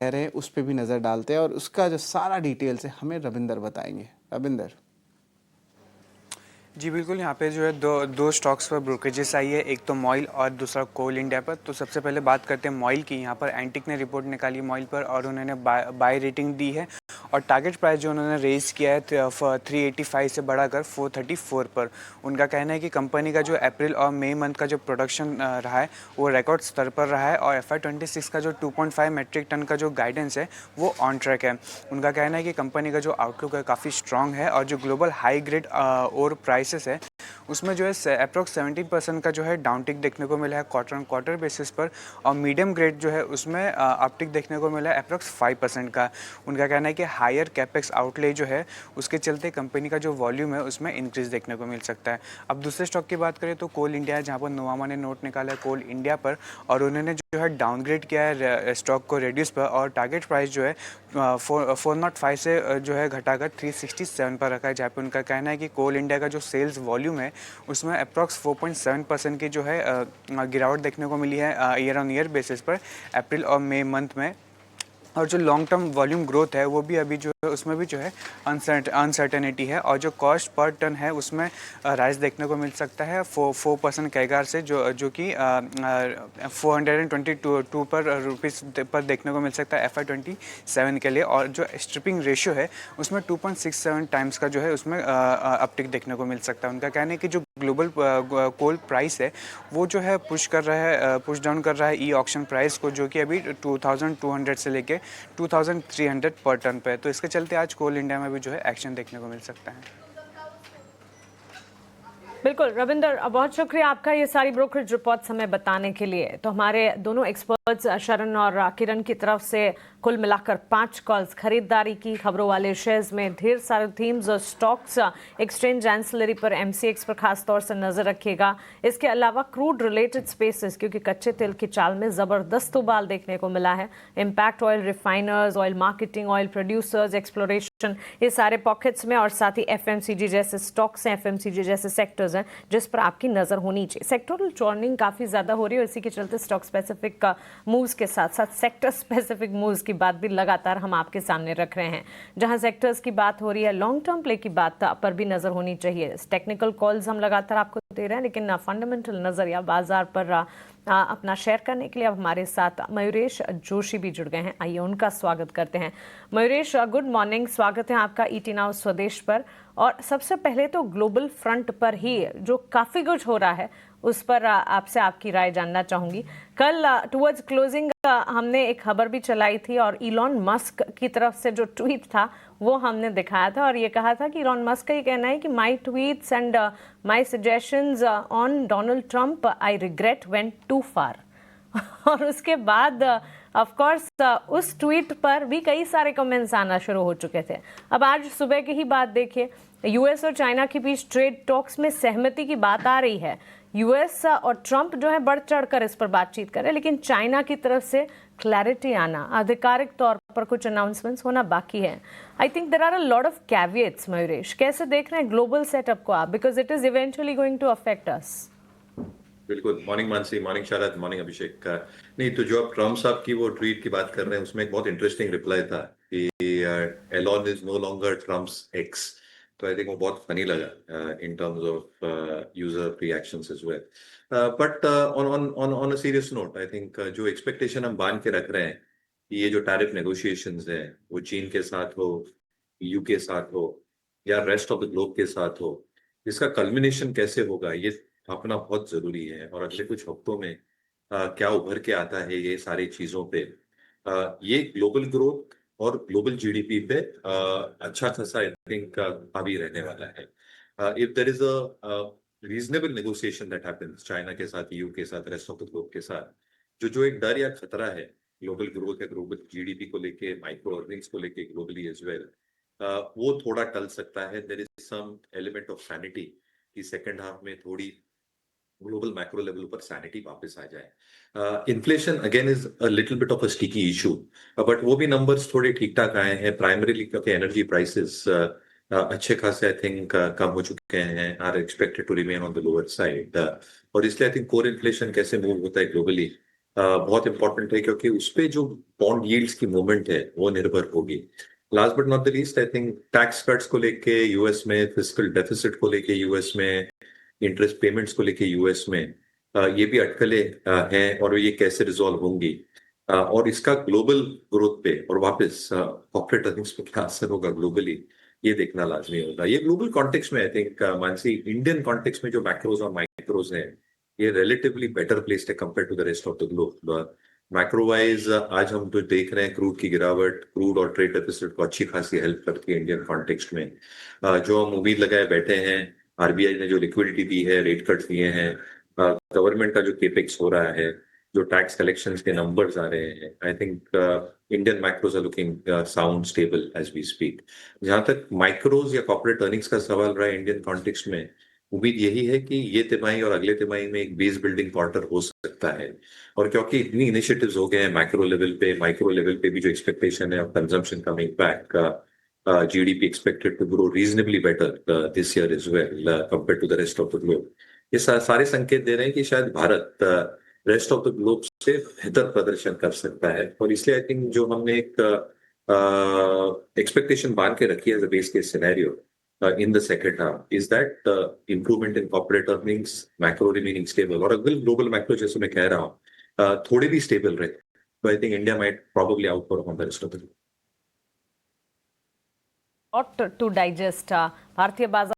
रहे हैं उस पे भी नज़र डालते हैं और उसका जो सारा डिटेल्स है हमें रविंदर बताएंगे। रविंदर। जी बिल्कुल, यहाँ पे जो है दो स्टॉक्स पर ब्रोकरेजेस आई है, एक तो मॉइल और दूसरा कोल इंडिया पर। तो सबसे पहले बात करते हैं मॉइल की। यहाँ पर एंटिक ने रिपोर्ट निकाली मॉइल पर और उन्होंने बाय रेटिंग दी है और टारगेट प्राइस जो उन्होंने रेज़ किया है 385 से बढ़ाकर 434 पर। उनका कहना है कि कंपनी का जो अप्रैल और मई मंथ का जो प्रोडक्शन रहा है वो रिकॉर्ड स्तर पर रहा है और FY26 का जो 2.5 मेट्रिक टन का जो गाइडेंस है वो ऑन ट्रैक है। उनका कहना है कि कंपनी का जो आउटलुक है काफ़ी स्ट्रॉन्ग है और जो ग्लोबल हाई ग्रेड और प्राइसेस है उसमें जो है अप्रोक्स 17% का जो है डाउनटिक देखने को मिला है क्वार्टर ऑन क्वार्टर बेसिस पर और मीडियम ग्रेड जो है उसमें अपटिक देखने को मिला है अप्रोक्स 5% का। उनका कहना है कि हायर कैपेक्स आउटले जो है उसके चलते कंपनी का जो वॉल्यूम है उसमें इंक्रीज देखने को मिल सकता है। अब दूसरे स्टॉक की बात करें तो कोल इंडिया है, जहाँ पर नोवामा ने नोट निकाला है कोल इंडिया पर और उन्होंने जो है डाउनग्रेड किया है स्टॉक को रेड्यूस पर और टारगेट प्राइस जो है 405 से जो है घटाकर 367 पर रखा है, जहाँ पे उनका कहना है कि कोल इंडिया का जो सेल्स वॉल्यूम है उसमें अप्रॉक्स 4.7% की जो है गिरावट देखने को मिली है ईयर ऑन ईयर बेसिस पर अप्रैल और मई मंथ में। और जो लॉन्ग टर्म वॉल्यूम ग्रोथ है वो भी अभी जो है उसमें भी जो है अनसर्टेनिटी है और जो कॉस्ट पर टन है उसमें राइज देखने को मिल सकता है 4% कैगार से जो कि 422 पर रुपीज़ पर देखने को मिल सकता है FY27 के लिए। और जो स्ट्रिपिंग रेशियो है उसमें 2.67 टाइम्स का जो है उसमें अपटिक देखने को मिल सकता है। उनका कहना है कि जो ग्लोबल कोल प्राइस है वो जो है पुश डाउन कर रहा है ई ऑक्शन प्राइस को, जो कि अभी 2200 से लेके 2300 पर टन पे है। तो इसके चलते आज कोल इंडिया में भी जो है एक्शन देखने को मिल सकता है। बिल्कुल रविंदर, बहुत शुक्रिया आपका ये सारी ब्रोकरेज रिपोर्ट्स हमें बताने के लिए। तो हमारे दोनों एक्सपर्ट्स शरण और किरण की तरफ से कुल मिलाकर 5 कॉल्स खरीदारी की खबरों वाले शेयर्स में ढेर सारे थीम्स और स्टॉक्स एक्सचेंज एंसिलरी पर MCX पर खास तौर से नजर रखिएगा। इसके अलावा क्रूड रिलेटेड स्पेसेस, क्योंकि कच्चे तेल की चाल में जबरदस्त उबाल देखने को मिला है। Impact oil refiners, oil marketing, oil producers, exploration, ये सारे पॉकेट्स में और साथ ही FMCG जैसे स्टॉक्स हैं, FMCG जैसे सेक्टर्स हैं जिस पर आपकी नजर होनी चाहिए। सेक्टोरल चॉर्निंग काफी ज्यादा हो रही है और इसी के चलते स्टॉक स्पेसिफिक मूव्स के साथ साथ सेक्टर स्पेसिफिक मूव्स की बात भी लगातार हम आपके सामने रख रहे हैं। जहां सेक्टर्स की बात हो रही है, लॉन्ग टर्म प्ले की बात पर भी नजर होनी चाहिए। टेक्निकल कॉल्स हम लगातार आपको दे रहे हैं, लेकिन फंडामेंटल नजरिया बाजार पर अपना शेयर करने के लिए अब हमारे साथ मयूरेश जोशी भी जुड़ गए हैं। आइए उनका स्वागत करते हैं। मयूरेश, गुड मॉर्निंग, स्वागत है आपका ET नाउ स्वदेश पर। और सबसे पहले तो ग्लोबल फ्रंट पर ही जो काफ़ी कुछ हो रहा है उस पर आपसे आपकी राय जानना चाहूँगी। कल टुवर्ड्स क्लोजिंग हमने एक खबर भी चलाई थी और इलॉन मस्क की तरफ से जो ट्वीट था वो हमने दिखाया था और ये कहा था कि इलॉन मस्क का ये कहना है कि my tweets and my suggestions on Donald Trump I regret went too far. और उसके बाद ऑफ कोर्स उस ट्वीट पर भी कई सारे कमेंट्स आना शुरू हो चुके थे। अब आज सुबह की ही बात देखिए, US और चाइना के बीच ट्रेड टॉक्स में सहमति की बात आ रही है। US और ट्रंप जो है बढ़ चढ़कर इस पर बातचीत करें, लेकिन चाइना की तरफ से क्लैरिटी आना, आधिकारिक तौर पर कुछ अनाउंसमेंट्स होना बाकी है। I think there are a lot of caveats. Mayuresh, कैसे देख रहे हैं ग्लोबल सेटअप को आप, because it is eventually going to affect us. बिल्कुल। Morning Manasi, morning Sharad, morning Abhishek का। नहीं तो जो आप ट्रम्प साहब की वो ट्वीट की बात कर रहे हैं उसमें एक बहुत इंटरेस्टिंग रिप्लाई था कि Elon is no longer Trump's X. तो आई थिंक वो बहुत फनी लगा in terms of user reactions as well. But on on on on a serious note, I think जो एक्सपेक्टेशन हम बांध के रख रहे हैं कि ये जो टैरिफ नेगोशिएशंस हैं वो चीन के साथ हो, EU के साथ हो या रेस्ट ऑफ द ग्लोब के साथ हो, इसका कल्मिनेशन कैसे होगा ये भापना बहुत जरूरी है। और अगले कुछ हफ्तों में क्या उभर के आता है ये सारी चीजों पे, ये ग्लोबल ग्रोथ और ग्लोबल GDP पे अच्छा खासा आई थिंक हावी रहने वाला है। If there is a reasonable negotiation that happens China के साथ, EU के साथ, रेस्ट ऑफ द ग्लोब के साथ, जो एक डर या खतरा है ग्लोबल ग्रोथ या ग्लोबल GDP को लेके, माइक्रो अर्निंग्स को लेके ग्लोबली एज वेल, वो थोड़ा टल सकता है। There is some element of sanity कि सेकेंड हाफ में थोड़ी ग्लोबल मैक्रो लेवल पर सैनिटी वापस आ जाए। Inflation again is a little bit of a sticky issue, but वो भी नंबर्स थोड़े ठीक ठाक आए हैं। प्राइमरीली क्योंकि एनर्जी प्राइसेस अच्छे खासे आई थिंक कम हो चुके हैं, are expected to remain on the lower side. और इसलिए आई थिंक कोर इन्फ्लेशन कैसे मूव होता है ग्लोबली बहुत इंपॉर्टेंट है क्योंकि उस पे जो बॉन्ड यील्ड्स की मूवमेंट है वो निर्भर होगी। Last but not the least, I think tax cuts को लेके यूएस में, फिस्कल डेफिसिट को लेके यूएस में, इंटरेस्ट पेमेंट्स को लेके यूएस में ये भी अटकलें हैं और ये कैसे रिजॉल्व होंगी और इसका ग्लोबल ग्रोथ पे और वापस कॉर्पोरेट अर्निंग्स पे क्या असर होगा ग्लोबली, ये देखना लाजमी होगा। ये ग्लोबल कॉन्टेक्स्ट में I think Mansi, Indian context में जो मैक्रोज और माइक्रोज हैं ये रिलेटिवली बेटर प्लेस्ड है compare to the rest of the globe. Macro wise आज हम जो देख रहे हैं, क्रूड की गिरावट, क्रूड और ट्रेड डेफिसिट को अच्छी खासी हेल्प करती है इंडियन कॉन्टेक्स्ट में। जो हम उम्मीद लगाए बैठे हैं, आरबीआई ने जो लिक्विडिटी दी है, रेट कट दिए हैं, गवर्नमेंट का जो केपेक्स हो रहा है, जो टैक्स कलेक्शंस के नंबर्स आ रहे हैं, I think Indian macros are looking sound stable as we speak. जहां तक माइक्रोज या कॉर्पोरेट अर्निंग्स का सवाल रहा है इंडियन कॉन्टेक्स्ट में, उम्मीद यही है कि ये तिमाही और अगले तिमाही में एक बेस बिल्डिंग क्वार्टर हो सकता है। और क्योंकि इतनी इनिशिएटिव्स हो गए हैं मैक्रो लेवल पे, माइक्रो लेवल पे भी जो एक्सपेक्टेशन है of consumption coming back, GDP expected to grow reasonably better this year as well compared to the rest of the globe. ये सारे संकेत दे रहे हैं कि शायद Bharat rest of the globe से बेहतर प्रदर्शन कर सकता है। और इसलिए आई थिंक जो हमने एक एक्सपेक्टेशन बांध के रखी है as a base case scenario in the second half is that improvement in corporate earnings, macro remaining stable, और अगर global macro जैसे मैं कह रहा हूँ थोड़े भी stable रहे, तो I think India might probably outperform the rest of the world. Lot to digest. भारतीय बाजार